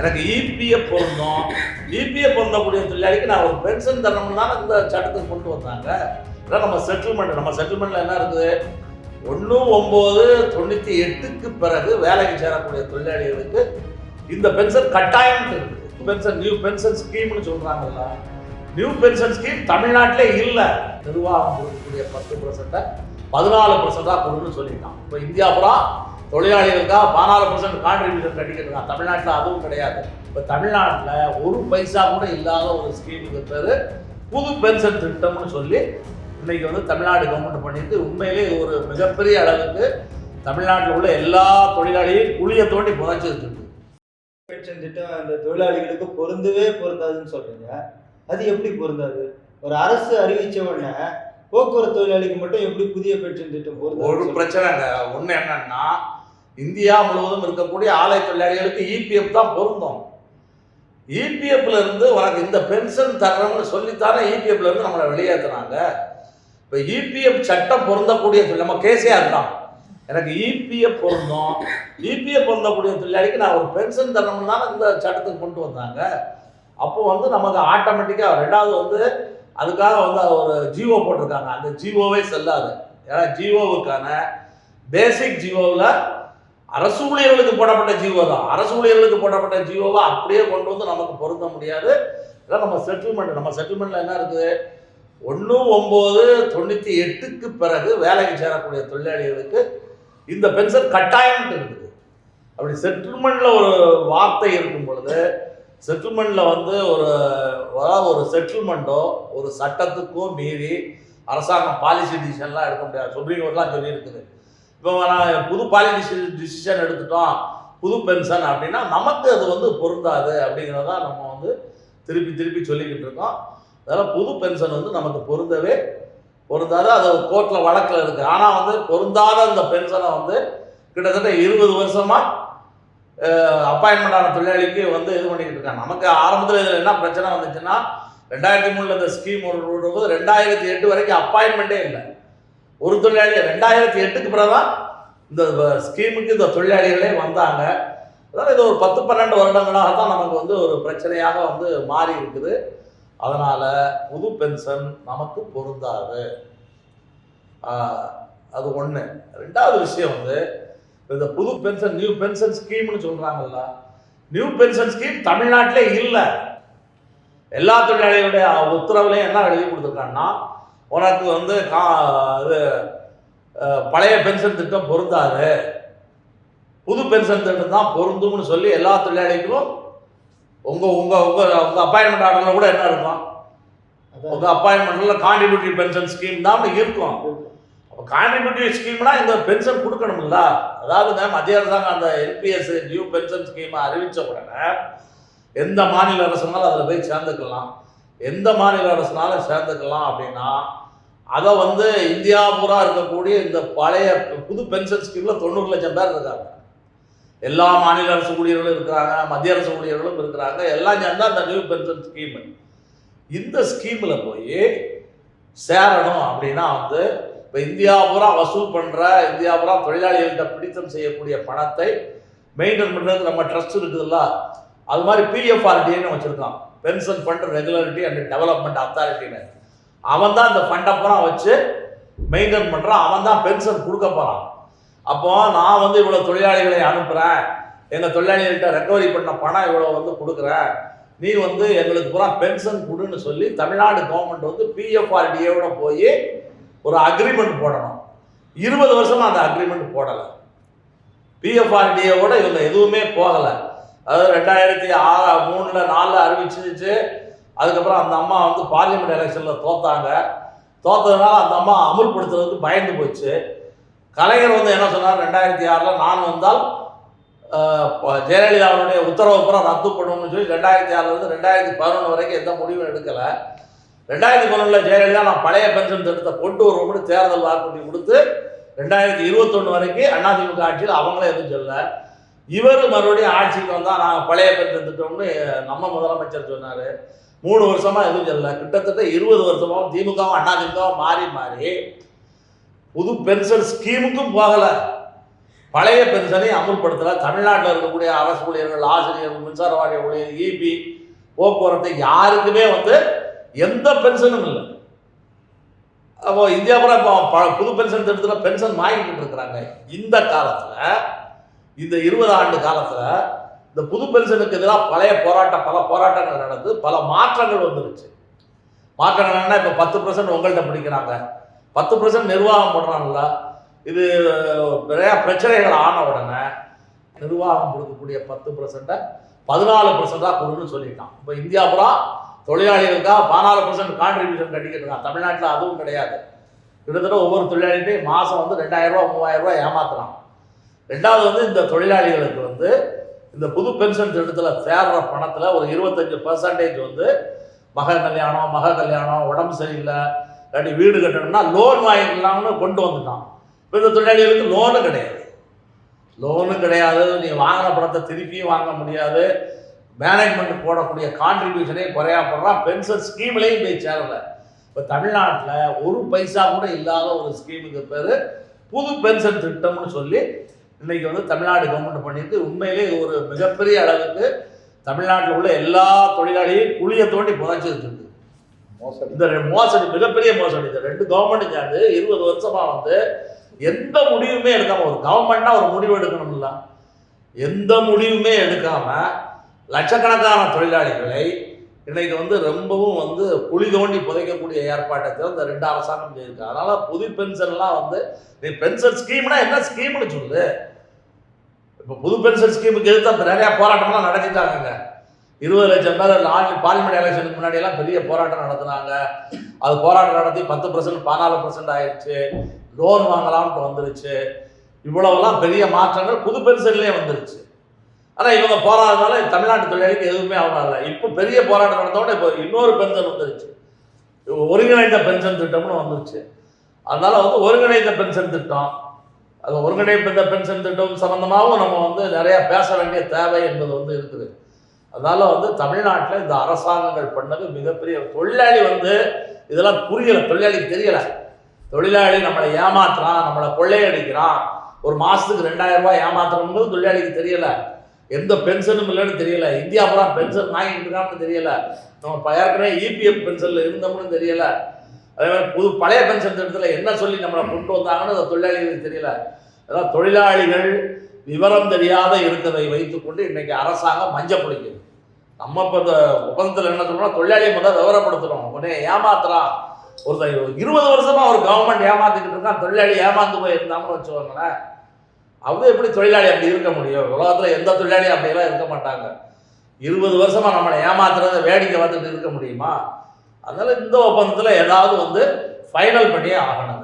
எனக்கு இபிஎஃப் பொருந்தும். இபிஎஃப் பொருந்தக்கூடிய தொழிலாளிக்கு நான் ஒரு பென்ஷன் தரணும்னு தான் இந்த சட்டத்துக்கு கொண்டு வந்தாங்க. அதான் நம்ம செட்டில்மெண்ட்டில் என்ன இருக்குது, 1/9/98க்கு பிறகு வேலைக்கு சேரக்கூடிய தொழிலாளிகளுக்கு இந்த பென்ஷன் கட்டாயம் இருக்குது. நியூ பென்ஷன் ஸ்கீம்னு சொல்கிறாங்கல்ல, நியூ பென்ஷன் ஸ்கீம் தமிழ்நாட்டிலே இல்லை. நிர்வாகம் கொடுக்கக்கூடிய 10% 14% கொடுன்னு சொல்லிட்டான். இப்போ இந்தியா பூரா தொழிலாளிகளுக்காக 14% கான்ட்ரிபியூஷன் கட்டிக்கிட்டு தமிழ்நாட்டில் அதுவும் கிடையாது. இப்போ தமிழ்நாட்டில் ஒரு பைசா கூட இல்லாத ஒரு ஸ்கீமுக்கு பேர் புது பென்ஷன் திட்டம்னு சொல்லி இன்னைக்கு தமிழ்நாடு கவர்மெண்ட் பண்ணிட்டு உண்மையிலே ஒரு மிகப்பெரிய அளவுக்கு தமிழ்நாட்டில் உள்ள எல்லா தொழிலாளியும் குழியை தோண்டி புதைச்சிருக்கு. பென்ஷன் திட்டம் அந்த தொழிலாளிகளுக்கு பொருந்தவே பொருந்தாதுன்னு சொல்றீங்க. அது எப்படி பொருந்தாது? ஒரு அரசு அறிவிச்ச உடனே போக்குவரத்து தொழிலாளிக்கு மட்டும் எப்படி புதிய பென்ஷன் திட்டம் பொருந்தும்? ஒரு பிரச்சனைங்க. ஒன்று என்னன்னா, இந்தியா முழுவதும் இருக்கக்கூடிய ஆலை தொழிலாளிகளுக்கு இபிஎஃப் தான் பொருந்தும். இபிஎஃப்ல இருந்து உனக்கு இந்த பென்ஷன் தர்றோம்னு சொல்லித்தானே இபிஎஃப்ல இருந்து நம்மளை வெளியேற்றுறாங்க. இப்போ இபிஎஃப் சட்டம் பொருந்தக்கூடிய நம்ம கேசிஆர் தான், எனக்கு இபிஎஃப் பொருந்தும், இபிஎஃப் பொருந்தக்கூடிய தொழிலாளிக்கு நான் ஒரு பென்ஷன் தரணும்னு தான் இந்த சட்டத்துக்கு கொண்டு வந்தாங்க. அப்போ நமக்கு ஆட்டோமேட்டிக்காக ரெண்டாவது அதுக்காக ஒரு ஜிஓ போட்டிருக்காங்க. அந்த ஜிஓவே செல்லாது. ஏன்னா ஜிஓவுக்கான பேசிக் ஜிஓவில் அரசு ஊழியர்களுக்கு போடப்பட்ட ஜிஓ தான். அரசு ஊழியர்களுக்கு போடப்பட்ட ஜிஓவை அப்படியே கொண்டு நமக்கு பொருந்த முடியாது. இதான் நம்ம செட்டில்மெண்ட்டில் என்ன இருக்குது, 1/9/98க்கு பிறகு வேலைக்கு சேரக்கூடிய தொழிலாளிகளுக்கு இந்த பென்ஷன் கட்டாயம் இருக்குது. அப்படி செட்டில்மெண்ட்டில் ஒரு வார்த்தை இருக்கும் பொழுது, செட்டில்மெண்ட்டில் ஒரு செட்டில்மெண்ட்டோ ஒரு சட்டத்துக்கோ மீறி அரசாங்கம் பாலிசி டிசிஷன்லாம் எடுக்க முடியாது. சுப்ரீம் கோர்ட்லாம் சொல்லியிருக்குது. இப்போ நான் புது பாலிசி டிசிஷன் எடுத்துட்டோம், புது பென்ஷன் அப்படின்னா நமக்கு அது பொருந்தாது அப்படிங்கிறதான் நம்ம திருப்பி சொல்லிக்கிட்டு இருக்கோம். அதனால் புது பென்ஷன் நமக்கு பொருந்தவே பொருந்தாது. அது கோர்ட்டில் வழக்கில் இருக்குது. ஆனால் பொருந்தாத இந்த பென்ஷனை கிட்டத்தட்ட 20 வருஷமாக அப்பாயின்மெண்ட் ஆன தொழிலாளிக்கு இது பண்ணிக்கிட்டு இருக்காங்க. நமக்கு ஆரம்பத்தில் இதில் என்ன பிரச்சனை வந்துச்சுன்னா, 2003 இந்த ஸ்கீம் விடும்போது 2008 வரைக்கும் அப்பாயின்மெண்ட்டே இல்லை. ஒரு தொழிலாளி 2008க்கு பிறகு தான் இந்த ஸ்கீமுக்கு இந்த தொழிலாளிகளே வந்தாங்க. அதனால் இது ஒரு 10-12 வருடங்களாக தான் நமக்கு ஒரு பிரச்சனையாக மாறி இருக்குது. அதனால் புது பென்ஷன் நமக்கு பொருந்தாது. அது ஒன்று. ரெண்டாவது விஷயம் இந்த புது பென்ஷன் நியூ பென்ஷன் ஸ்கீம்னு சொல்கிறாங்கல்ல, நியூ பென்ஷன் ஸ்கீம் தமிழ்நாட்டிலே இல்லை. எல்லா தொழிலாளிகளுடைய உத்தரவுலையும் என்ன எழுதி கொடுத்துருக்காங்கன்னா, உனக்கு இது பழைய பென்ஷன் திட்டம் பொருந்தாது, புது பென்ஷன் திட்டம் தான் பொருந்தும்னு சொல்லி எல்லா தொழிலாளிகளும் உங்கள் அப்பாயின்மெண்ட் ஆர்டரில் கூட என்ன இருக்கும், உங்கள் அப்பாயின்மெண்ட்டில் கான்ட்ரிபியூட்டரி பென்ஷன் ஸ்கீம் தான் இருக்கும். அப்போ கான்ட்ரிபியூட்டரி ஸ்கீம்னா இந்த பென்ஷன் கொடுக்கணும்ல. அதாவது மத்திய அரசாங்கம் அந்த என்பிஎஸ் நியூ பென்ஷன் ஸ்கீமை அறிவித்த உடனே எந்த மாநில அரசுனாலும் அதில் போய் சேர்ந்துக்கலாம், எந்த மாநில அரசுனாலும் சேர்ந்துக்கலாம். அப்படின்னா அதை இந்தியா பூரா இருக்கக்கூடிய இந்த பழைய புது பென்ஷன் ஸ்கீமில் 90 லட்சம் பேர் இருக்காங்க. எல்லா மாநில அரசு ஊழியர்களும் இருக்கிறாங்க, மத்திய அரசு ஊழியர்களும் இருக்கிறாங்க. எல்லாம் சேர்ந்தா அந்த நியூ பென்ஷன் ஸ்கீம். இந்த ஸ்கீமில் போய் சேரணும் அப்படின்னா இப்போ இந்தியா பூரா வசூல் பண்ணுற, இந்தியா பூரா தொழிலாளிகள்கிட்ட பிடித்தம் செய்யக்கூடிய பணத்தை மெயின்டைன் பண்ணுறதுக்கு நம்ம ட்ரஸ்ட் இருக்குதுல்ல, அது மாதிரி பிஎஃப்ஆர்டின்னு வச்சுருக்கான், பென்ஷன் ஃபண்ட் ரெகுலரிட்டி அண்ட் டெவலப்மெண்ட் அத்தாரிட்டின்னு. அவன் தான் இந்த ஃபண்டை பூரா வச்சு மெயின்டைன் பண்ணுறான். அவன் தான் பென்ஷன் கொடுக்க போகிறான். அப்போது நான் இவ்வளோ தொழிலாளிகளை அனுப்புகிறேன், எங்கள் தொழிலாளிகள்கிட்ட ரெக்கவரி பண்ண பணம் இவ்வளோ கொடுக்குறேன், நீ எங்களுக்கு பூரா பென்ஷன் கொடுன்னு சொல்லி தமிழ்நாடு கவர்மெண்ட் பிஎஃப்ஆர்டியோட போய் ஒரு அக்ரிமெண்ட் போடணும். 20 வருஷமாக அந்த அக்ரிமெண்ட் போடலை. பிஎஃப்ஆர்டியோட இவங்க எதுவுமே போகலை. அதாவது 2003-4 அறிவிச்சிச்சு. அதுக்கப்புறம் அந்த அம்மா பார்லிமெண்ட் எலெக்ஷனில் தோத்தாங்க. தோத்ததுனால அந்த அம்மா அமுல்படுத்துறதுக்கு பயந்து போச்சு. கலைஞர் என்ன சொன்னார், 2006 நான் வந்தால் ஜெயலலிதாவுடைய உத்தரவு புறம் ரத்து பண்ணணும்னு சொல்லி 2006 2011 வரைக்கும் எந்த முடிவும் எடுக்கலை. 2011 ஜெயலலிதா நான் பழைய பென்ஷன் திட்டத்தை கொண்டு வருவோம்னு தேர்தல் வாக்குறுதி கொடுத்து 2021 வரைக்கும் அதிமுக ஆட்சியில் அவங்களே எதுவும் சொல்ல. இவர் மறுபடியும் ஆட்சிக்கு வந்தால் நாங்கள் பழைய பென்ஷன் திட்டம்னு நம்ம முதலமைச்சர் சொன்னார். 3 வருஷமாக எதுவும் சொல்லலை. கிட்டத்தட்ட 20 வருஷமாகவும் திமுகவும் அதிமுகவும் மாறி புது பென்ஷன் ஸ்கீமுக்கும் போகலை. பழைய பென்ஷனை அமுல்படுத்தல. தமிழ்நாட்டில் இருக்கக்கூடிய அரசு ஊழியர்கள், ஆசிரியர்கள், மின்சார வாரிய ஊழியர், இபி, போக்குவரத்து யாருக்குமே வந்து எந்த பென்ஷனும் இல்லை. அப்போ இந்தியா பூரா இப்போ புது பென்ஷன் திட்டத்தில் பென்ஷன் வாங்கிக்கிட்டு இருக்கிறாங்க. இந்த காலத்தில், இந்த 20 ஆண்டு காலத்தில் இந்த புது பென்ஷனுக்கு எதிராக பல போராட்டங்கள் நடந்து பல மாற்றங்கள் வந்துருச்சு. மாற்றங்கள் என்னன்னா, இப்போ 10% உங்கள்கிட்ட பிடிக்கிறாங்க, 10% நிர்வாகம் பண்ணுறாங்கல்ல. இது நிறையா பிரச்சனைகள் ஆன உடனே நிர்வாகம் கொடுக்கக்கூடிய 10% 14% கொடுன்னு சொல்லிட்டான். இப்போ இந்தியா பூரா தொழிலாளிகளுக்காக 14% கான்ட்ரிபியூஷன் கட்டிக்கிட்டு இருக்கான். தமிழ்நாட்டில் அதுவும் கிடையாது. கிட்டத்தட்ட ஒவ்வொரு தொழிலாளிகிட்டையும் மாதம் வந்து 2000 ரூபா 3000 ரூபா ஏமாத்துறான். ரெண்டாவது வந்து இந்த தொழிலாளிகளுக்கு வந்து இந்த புது பென்ஷன் திட்டத்தில் சேர்ற பணத்தில் ஒரு 25% வந்து மக கல்யாணம், உடம்பு சரியில்லை, இல்லாட்டி வீடு கட்டணும்னா லோன் வாங்கிக்கலாம்னு கொண்டு வந்துட்டான். இப்போ இந்த தொழிலாளிகளுக்கு லோனு கிடையாது. நீ வாங்கின பணத்தை திருப்பியும் வாங்க முடியாது. மேனேஜ்மெண்ட் போடக்கூடிய கான்ட்ரிபியூஷனே குறையா போடுறான். பென்ஷன் ஸ்கீம்லேயும் போய் சேரலை. இப்போ தமிழ்நாட்டில் ஒரு பைசா கூட இல்லாத ஒரு ஸ்கீமுக்கு பேர் புது பென்ஷன் திட்டம்னு சொல்லி இன்னைக்கு வந்து தமிழ்நாடு கவர்மெண்ட் பண்ணிட்டு உண்மையிலே ஒரு மிகப்பெரிய அளவுக்கு தமிழ்நாட்டில் உள்ள எல்லா தொழிலாளியும் குழியை தோண்டி புதைச்சிருக்கு. இந்த மோசடி, மிகப்பெரிய மோசடி. இந்த ரெண்டு கவர்மெண்ட்டுக்கு அது 20 வருஷமா வந்து எந்த முடிவுமே எடுக்காம, ஒரு கவர்மெண்ட்னா ஒரு முடிவு எடுக்கணும்ல, எந்த முடிவுமே எடுக்காம லட்சக்கணக்கான தொழிலாளிகளை இன்னைக்கு வந்து ரொம்பவும் வந்து குழி தோண்டி புதைக்கக்கூடிய ஏற்பாட்டை இந்த 2 அரசாங்கம் செய்திருக்கு. அதனால புது பென்ஷன்லாம் வந்து நீ பென்ஷன் ஸ்கீம்னா என்ன ஸ்கீம்னு சொல்லு. இப்போ புது பென்ஷன் ஸ்கீமுக்கு எதிர்த்து நிறையா போராட்டம்லாம் நடத்திட்டாங்க. 20 லட்சம் பேர் பார்லிமெண்ட் எலெக்ஷனுக்கு முன்னாடியெல்லாம் பெரிய போராட்டம் நடத்துனாங்க. அது போராட்டம் நடத்தி 10% 14% ஆயிடுச்சு. லோன் வாங்கலாம்னு வந்துருச்சு. இவ்வளவுலாம் பெரிய மாற்றங்கள் புது பென்ஷன்லேயே வந்துருச்சு. ஆனால் இவங்க போராடுறதுனால தமிழ்நாட்டு தொழிலாளிக்கு எதுவுமே ஆகல. இப்போ பெரிய போராட்டம் நடந்தோட இப்போ இன்னொரு பென்ஷன் வந்துருச்சு, ஒருங்கிணைந்த பென்ஷன் திட்டம்னு வந்துருச்சு. அதனால வந்து ஒருங்கிணைந்த பென்ஷன் திட்டம், அது ஒருங்கிணைந்த பென்ஷன் திட்டம் சம்பந்தமாகவும் நம்ம வந்து நிறையா பேச வேண்டிய தேவை என்பது வந்து இருக்குது. அதனால வந்து தமிழ்நாட்டில் இந்த அரசாங்கங்கள் பண்ணது மிகப்பெரிய, தொழிலாளி வந்து இதெல்லாம் புரியலை, தொழிலாளிக்கு தெரியலை. தொழிலாளி நம்மளை ஏமாத்துறான், நம்மளை கொள்ளையடிக்கிறான், ஒரு மாதத்துக்கு 2000 ரூபாய் ஏமாத்துறோம்னு தொழிலாளிக்கு தெரியலை. எந்த பென்ஷனும் இல்லைன்னு தெரியல. இந்தியா பூரா பென்ஷன் வாங்கிட்டு இருக்கான்னு தெரியல. நம்ம ஏற்கனவே இபிஎஃப் பென்ஷனில் இருந்தோம்னு தெரியல. அதே மாதிரி பழைய பென்ஷன் திட்டத்தில் என்ன சொல்லி நம்மளை கொண்டு வந்தாங்கன்னு அந்த தொழிலாளிகளுக்கு தெரியல. அதாவது தொழிலாளிகள் விவரம் தெரியாத இருக்கிறதை வைத்துக்கொண்டு இன்னைக்கு அரசாங்கம் மஞ்சள் பிடிக்குது. நம்ம இப்போ இந்த ஒப்பந்தத்தில் என்ன சொல்றோம்னா, தொழிலாளியை முதல் விவரப்படுத்துகிறோம். உடனே ஏமாத்துறான் ஒருத்தர். 20 வருஷமா ஒரு கவர்மெண்ட் ஏமாத்திக்கிட்டு இருக்கான், தொழிலாளி ஏமாந்து போய் இருந்தாங்கன்னு வச்சுக்கோங்களேன். அது எப்படி தொழிலாளி அப்படி இருக்க முடியும்? உலகத்தில் எந்த தொழிலாளியும் அப்படியெல்லாம் இருக்க மாட்டாங்க. 20 வருஷமா நம்மளை ஏமாத்துறத வேடிக்கை வந்துட்டு இருக்க முடியுமா? அதனால இந்த ஒப்பந்தத்தில் ஏதாவது வந்து ஃபைனல் பண்ணியே ஆகணும்.